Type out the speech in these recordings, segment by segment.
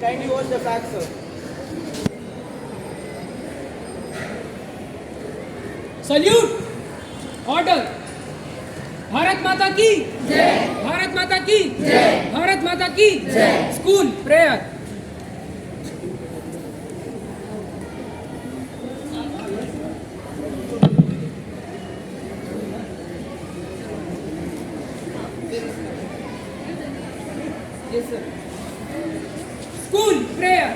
Kindly watch the flag, sir. Salute order. Bharat Mata की जय, भारत माता की जय, भारत माता की जय। School prayer. School prayer.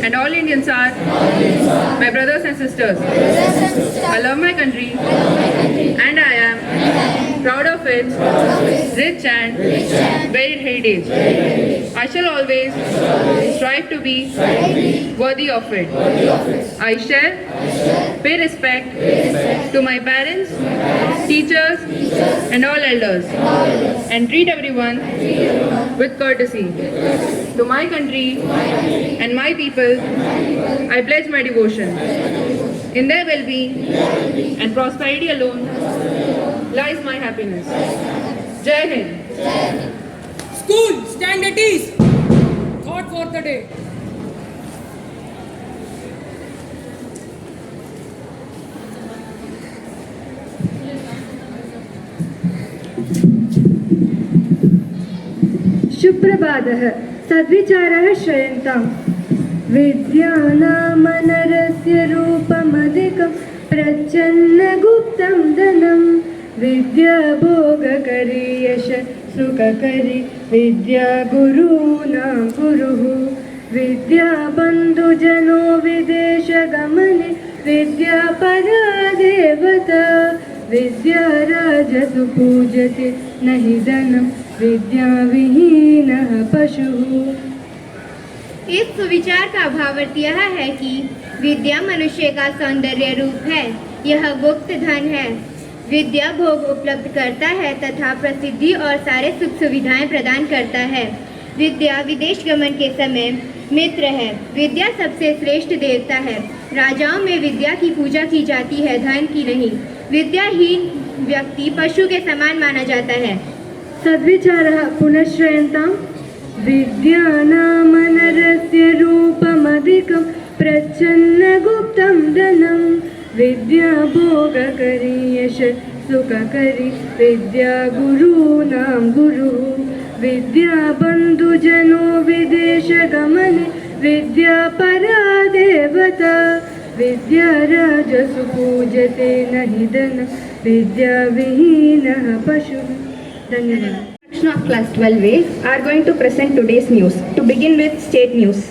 And all Indians are my brothers and sisters. I love my country and I am proud of its rich and varied heritage. I shall always strive to be worthy of it. I shall pay respect to my parents, teachers and all elders and treat everyone with courtesy. To my country and my people, I pledge my devotion. In their well-being and prosperity alone lies my happiness. Jai Hind. School stand at ease। Thought for the day। सुप्रभातः सद्विचारः श्रयन्ताम् विद्यानामनरस्य रूपमधिकं प्रच्छन्नगुप्तं धनं विद्याभोगकरी यश सुखकरी विद्या गुरूणां गुरुः विद्याबन्धुजनो विदेशगमने विद्यापरा देवता विद्याराजसु पूजते न हि धनं विद्याविहीनः पशुः। इस सुविचार का भावार्थ यह है कि विद्या मनुष्य का सौंदर्य रूप है, यह गुप्त धन है। विद्या भोग उपलब्ध करता है तथा प्रसिद्धि और सारे सुख सुविधाएं प्रदान करता है। विद्या विदेश गमन के समय मित्र है। विद्या सबसे श्रेष्ठ देवता है। राजाओं में विद्या की पूजा की जाती है, धन की नहीं। विद्याहीन व्यक्ति पशु के समान माना जाता है। सद्विचारः पुनश्रयन्ताम् विद्यानामनरस्य रूपमधिकं प्रच्छन्नगुप्तं धनं विद्या भोगकरी यश सुखकरी विद्या गुरूणां गुरुः विद्या बन्धुजनो विदेशगमने विद्या परा देवता विद्या राजसु पूजते न हि धनं विद्या विहीनः पशुः। धन्यवाद। Section of class 12A are going to present today's news. To begin with state news.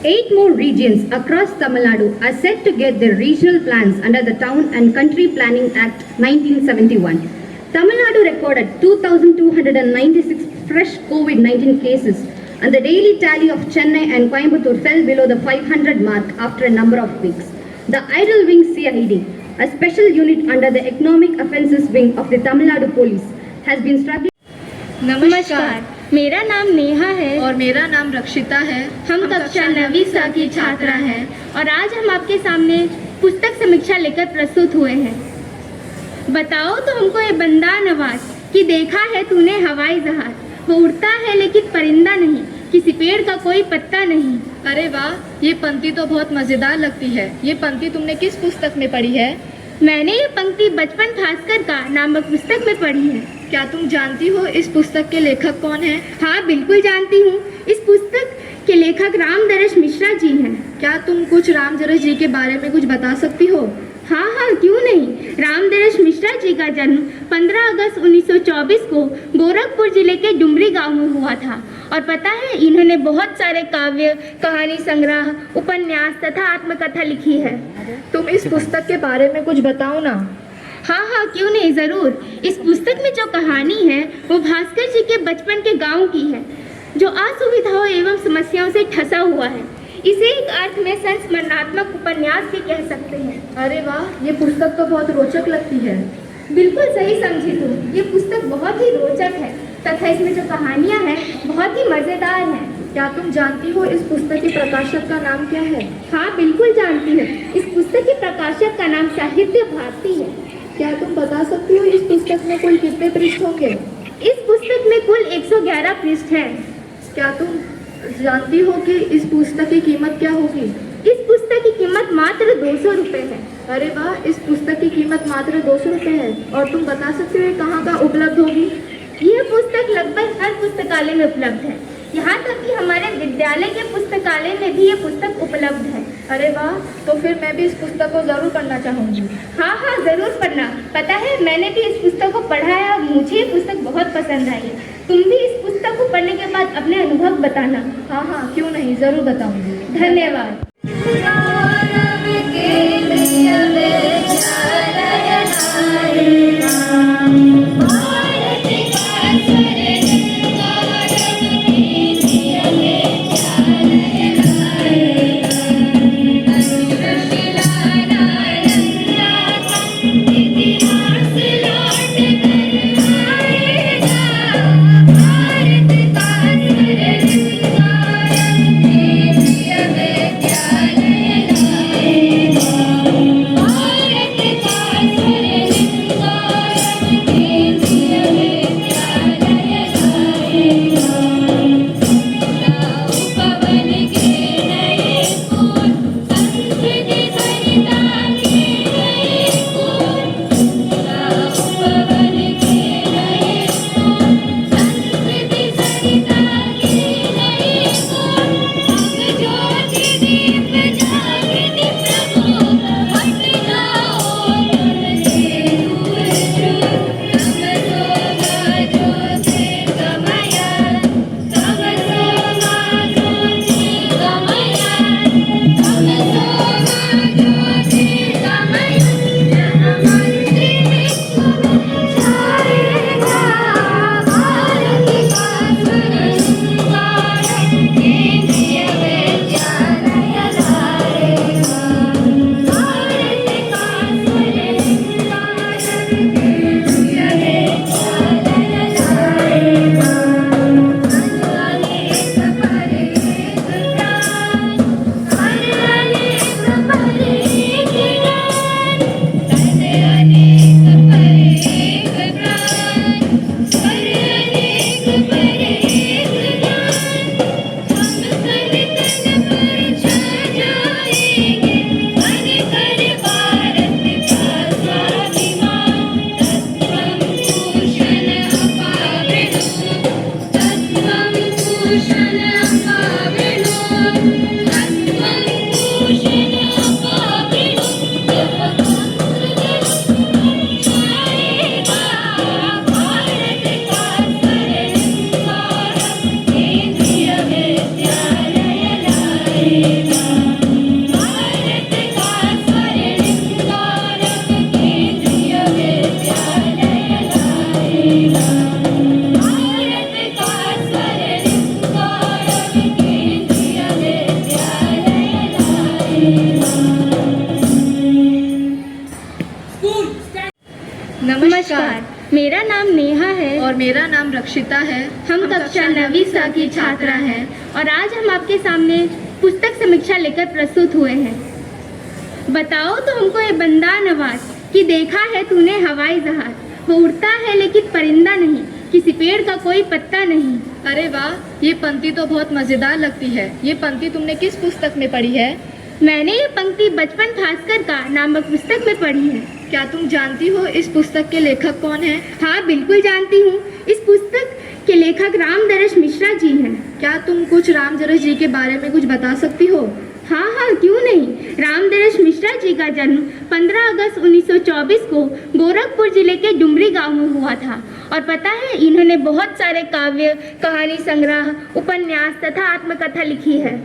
8 more regions across Tamil Nadu are set to get their regional plans under the Town and Country Planning Act 1971. Tamil Nadu recorded 2,296 fresh COVID-19 cases and the daily tally of Chennai and Coimbatore fell below the 500 mark after a number of weeks. The Idle Wing CID, a special unit under the Economic Offences Wing of the Tamil Nadu Police, has been struggling. नमस्कार, मेरा नाम नेहा है और मेरा नाम रक्षिता है। हम कक्षा 9वीं सा की छात्रा हैं और आज हम आपके सामने पुस्तक समीक्षा लेकर प्रस्तुत हुए हैं। बताओ तो हमको ये बंदा नवाज कि देखा है तूने हवाई जहाज, वो उड़ता है लेकिन परिंदा नहीं, किसी पेड़ का कोई पत्ता नहीं। अरे वाह, ये पंक्ति तो बहुत मजेदार लगती है। ये पंक्ति तुमने किस पुस्तक में पढ़ी है? मैंने ये पंक्ति बचपन भास्कर का नामक पुस्तक में पढ़ी है। क्या तुम जानती हो इस पुस्तक के लेखक कौन है? हाँ, बिल्कुल जानती हूँ। इस पुस्तक के लेखक रामदरस मिश्रा जी हैं। क्या तुम कुछ रामदरस जी के बारे में कुछ बता सकती हो? हाँ, क्यों नहीं। रामदरस मिश्रा जी का जन्म 15 अगस्त 1924 को गोरखपुर जिले के डुमरी गांव में हुआ था और पता है इन्होंने बहुत सारे काव्य, कहानी संग्रह, उपन्यास तथा आत्मकथा लिखी है। तुम इस पुस्तक के बारे में कुछ बताओ ना। हाँ, क्यों नहीं, जरूर। इस पुस्तक में जो कहानी है वो भास्कर जी के बचपन के गांव की है, जो असुविधाओं एवं समस्याओं से ठसा हुआ है। इसे एक अर्थ में संस्मरणात्मक उपन्यास भी कह सकते हैं। अरे वाह, ये पुस्तक तो बहुत रोचक लगती है। बिल्कुल सही समझी तुम। ये पुस्तक बहुत ही रोचक है तथा इसमें जो कहानियाँ हैं बहुत ही मज़ेदार हैं। क्या तुम जानती हो इस पुस्तक के प्रकाशक का नाम क्या है? हाँ, बिल्कुल जानती हूँ। इस पुस्तक के प्रकाशक का नाम साहित्य भारती है। क्या तुम बता सकती हो इस पुस्तक में कुल कितने पृष्ठ होंगे? इस पुस्तक में कुल 111 पृष्ठ हैं। क्या तुम जानती हो कि इस पुस्तक की कीमत क्या होगी? इस पुस्तक की कीमत मात्र 200 रुपये है। अरे वाह, इस पुस्तक की कीमत मात्र 200 रुपये है। और तुम बता सकते हो कहाँ का उपलब्ध होगी? यह पुस्तक लगभग हर पुस्तकालय में उपलब्ध है। यहाँ तक कि हमारे विद्यालय के पुस्तकालय में भी ये पुस्तक उपलब्ध है। अरे वाह, तो फिर मैं भी इस पुस्तक को जरूर पढ़ना चाहूँगी। हाँ, जरूर पढ़ना। पता है मैंने भी इस पुस्तक को पढ़ा है और मुझे ये पुस्तक बहुत पसंद आई है। तुम भी इस पुस्तक को पढ़ने के बाद अपने अनुभव बताना। हाँ, क्यों नहीं, जरूर बताऊँगी। धन्यवाद। Bye. नमस्कार, मेरा नाम नेहा है और मेरा नाम रक्षिता है। हम कक्षा 9वीं सा की छात्रा हैं और आज हम आपके सामने पुस्तक समीक्षा लेकर प्रस्तुत हुए हैं। बताओ तो हमको ये बंदा नवाज कि देखा है तूने हवाई जहाज, वो उड़ता है लेकिन परिंदा नहीं, किसी पेड़ का कोई पत्ता नहीं। अरे वाह, ये पंक्ति तो बहुत मजेदार लगती है। ये पंक्ति तुमने किस पुस्तक में पढ़ी है? मैंने ये पंक्ति बचपन भास्कर का नामक पुस्तक में पढ़ी है। क्या तुम जानती हो इस पुस्तक के लेखक कौन है? हाँ, बिल्कुल जानती हूँ। इस पुस्तक के लेखक रामदरस मिश्रा जी हैं। क्या तुम कुछ रामदरस जी के बारे में कुछ बता सकती हो? हाँ, क्यों नहीं। रामदरस मिश्रा जी का जन्म 15 अगस्त 1924 को गोरखपुर जिले के डुमरी गांव में हुआ था और पता है इन्होंने बहुत सारे काव्य, कहानी संग्रह, उपन्यास तथा आत्मकथा लिखी है।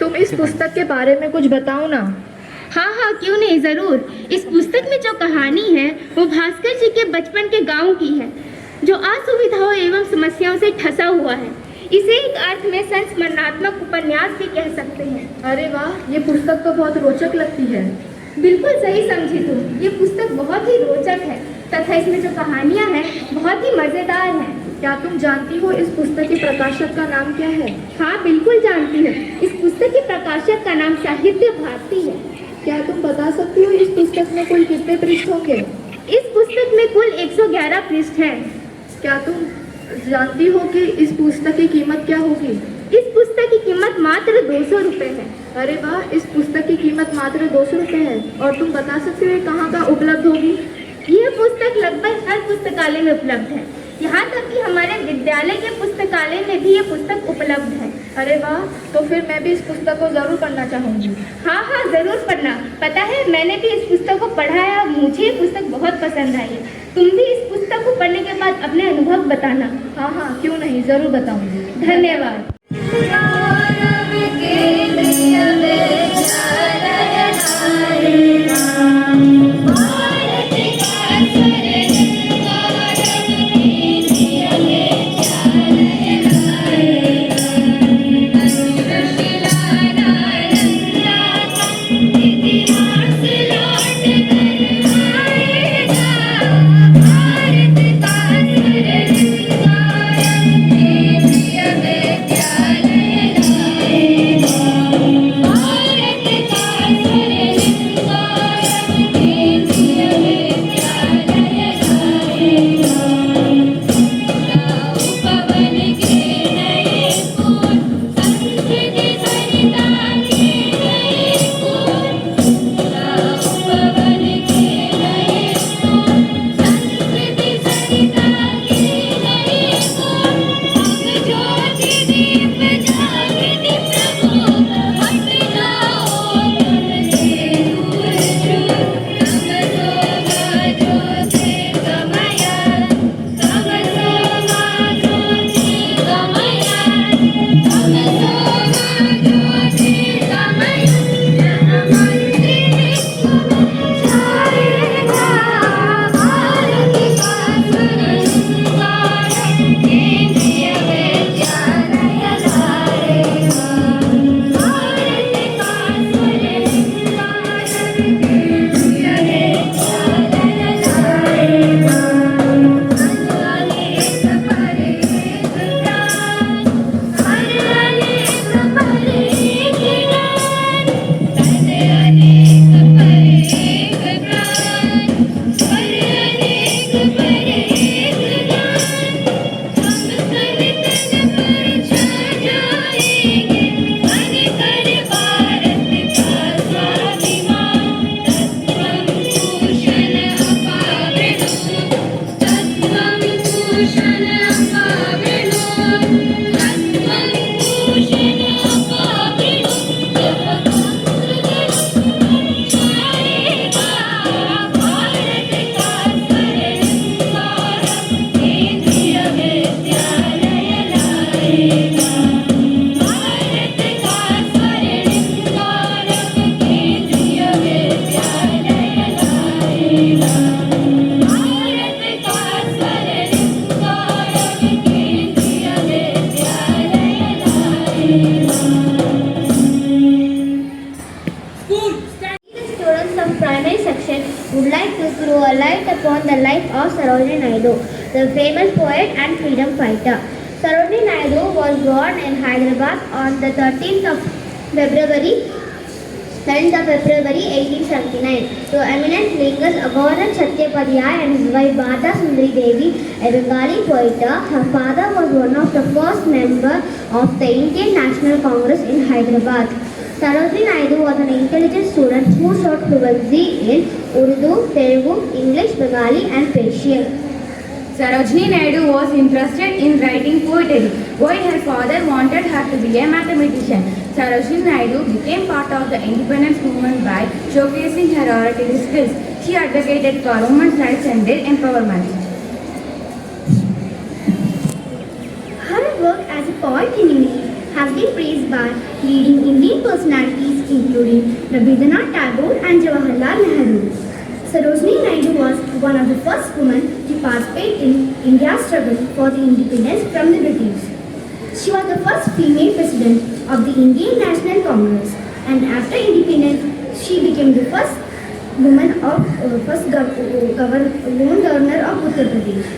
तुम इस पुस्तक के बारे में कुछ बताओ ना। हाँ, क्यों नहीं, जरूर। इस पुस्तक में जो कहानी है वो भास्कर जी के बचपन के गांव की है, जो असुविधाओं एवं समस्याओं से ठसा हुआ है। इसे एक अर्थ में संस्मरणात्मक उपन्यास भी कह सकते हैं। अरे वाह, ये पुस्तक तो बहुत रोचक लगती है। बिल्कुल सही समझी तुम। ये पुस्तक बहुत ही रोचक है तथा इसमें जो कहानियाँ हैं बहुत ही मज़ेदार हैं। क्या तुम जानती हो इस पुस्तक के प्रकाशक का नाम क्या है? हाँ, बिल्कुल जानती हूँ। इस पुस्तक के प्रकाशक का नाम साहित्य भारती है। क्या तुम बता सकती हो इस पुस्तक में कुल कितने पृष्ठ होंगे? इस पुस्तक में कुल 111 पृष्ठ हैं। क्या तुम जानती हो कि इस पुस्तक की कीमत क्या होगी? इस पुस्तक की कीमत मात्र 200 रुपये है। अरे वाह, इस पुस्तक की कीमत मात्र 200 रुपये है। और तुम बता सकते हो ये कहाँ का उपलब्ध होगी? यह पुस्तक लगभग हर पुस्तकालय में उपलब्ध है। यहाँ तक कि हमारे विद्यालय के पुस्तकालय में भी ये पुस्तक उपलब्ध है। अरे वाह, तो फिर मैं भी इस पुस्तक को जरूर पढ़ना चाहूँगी। हाँ, जरूर पढ़ना। पता है मैंने भी इस पुस्तक को पढ़ा है और मुझे ये पुस्तक बहुत पसंद आई है। तुम भी इस पुस्तक को पढ़ने के बाद अपने अनुभव बताना। हाँ, क्यों नहीं, जरूर बताऊँगी। धन्यवाद। Bharat life of Sarojini Naidu, the famous poet and freedom fighter. Sarojini Naidu was born in Hyderabad on the 13th of February 1879 to eminent thinkers Aghora Chattopadhyay and his wife Bhata Sundari Devi, a Bengali poet. Her father was one of the first members of the Indian National Congress in Hyderabad. Sarojini Naidu was an intelligent student who showed fluency in Urdu, Telugu, English, Bengali and Persian. Sarojini Naidu was interested in writing poetry, while her father wanted her to be a mathematician. Sarojini Naidu became part of the independence movement by showcasing her oratory skills. She advocated for women's rights and their empowerment. Her work as a poet in English has been praised by leading Indian personalities including Rabindranath Tagore and Jawaharlal Nehru. Sarojini Naidu was one of the first women to participate in India's struggle for the independence from the British. She was the first female president of the Indian National Congress, and after independence, she became the first woman governor of Uttar Pradesh.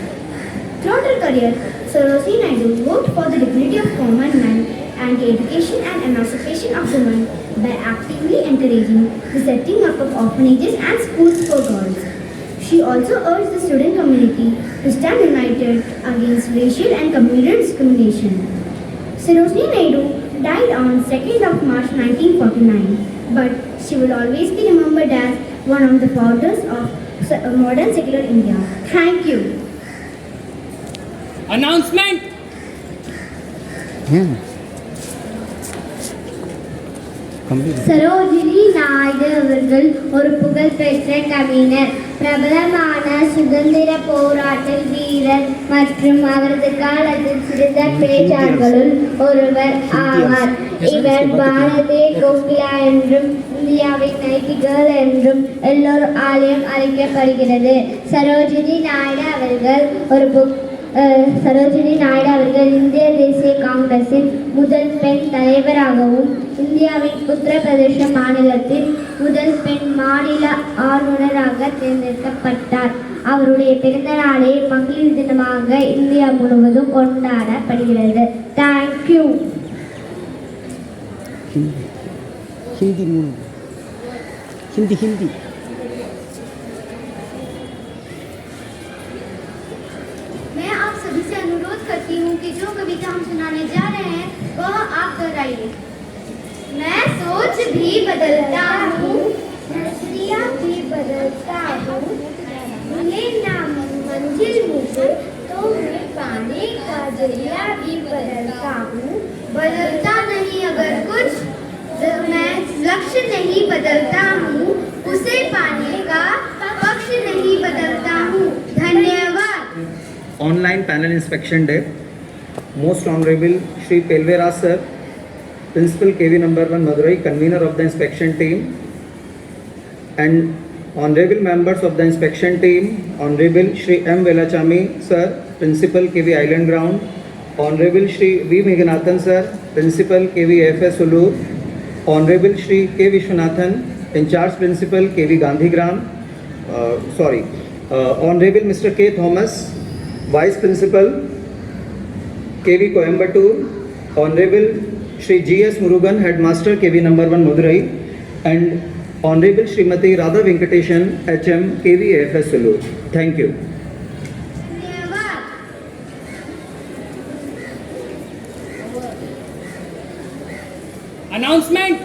Throughout her career, Sarojini Naidu worked for the dignity of common man and the education and emancipation of women by actively encouraging the setting up of orphanages and schools for girls. She also urged the student community to stand united against racial and communal discrimination. Sarojini Naidu died on 2nd of March 1949, but she will always be remembered as one of the founders of modern secular India. Thank you. Announcement. Sarojini Naidu அவர்கள் ஒரு புகழ்பெற்ற கவிஞர், பிரபலமான சுதந்திர போராட்ட வீரர் மற்றும் அவரது காலத்தில் சிறந்த பேச்சாளர்களுள் ஒருவர் ஆவார். இவர் பாரதிய கோகிலா என்றும் இந்தியாவின் நைட்டிகேல் என்றும் எல்லோரும் ஆலயம் அழைக்கப்படுகிறது. சரோஜினி நாயுடு அவர்கள் இந்திய தேசிய காங்கிரசின் முதல் பெண் தலைவராகவும் இந்தியாவின் உத்தரப்பிரதேச மாநிலத்தின் முதல் பெண் மாநில ஆளுநராக தேர்ந்தெடுக்கப்பட்டார். அவருடைய பிறந்த நாளே மகளிர் தினமாக இந்தியா முழுவதும் கொண்டாடப்படுகிறது. தேங்க்யூ. हिंदी मैं आप सभी से अनुरोध करती हूँ कि जो कविता हम सुनाने जा रहे हैं वह आप दोहराइए। मैं सोच भी बदलता हूँ, नजरिया भी बदलता हूँ, मिले ना मंजिल मुझे तो मैं पाने का जरिया भी बदलता हूँ। बदलता नहीं अगर कुछ, मैं लक्ष्य नहीं बदलता हूँ, उसे पाने का पक्ष नहीं बदलता हूँ। धन्यवाद. Online panel inspection day. Most Honorable Shri Pelvera Sir, Principal KV number 1 Madurai, convener of the inspection team, and honorable members of the inspection team, Honorable Shri M Velachami Sir, Principal KV Island Ground, Honorable Shri V Meghanathan Sir, Principal KV AFS Ulur, Honorable Shri K Vishwanathan, in charge Principal KV Gandhigram, Honorable Mr. K Thomas, Vice Principal KV Coimbatore, Honorable Shri G.S. Murugan, Headmaster KV number 1 Madurai, and Honorable Srimati Radha Venkateshan, HM KV AFS Sulur. Thank you. धन्यवाद. Announcement.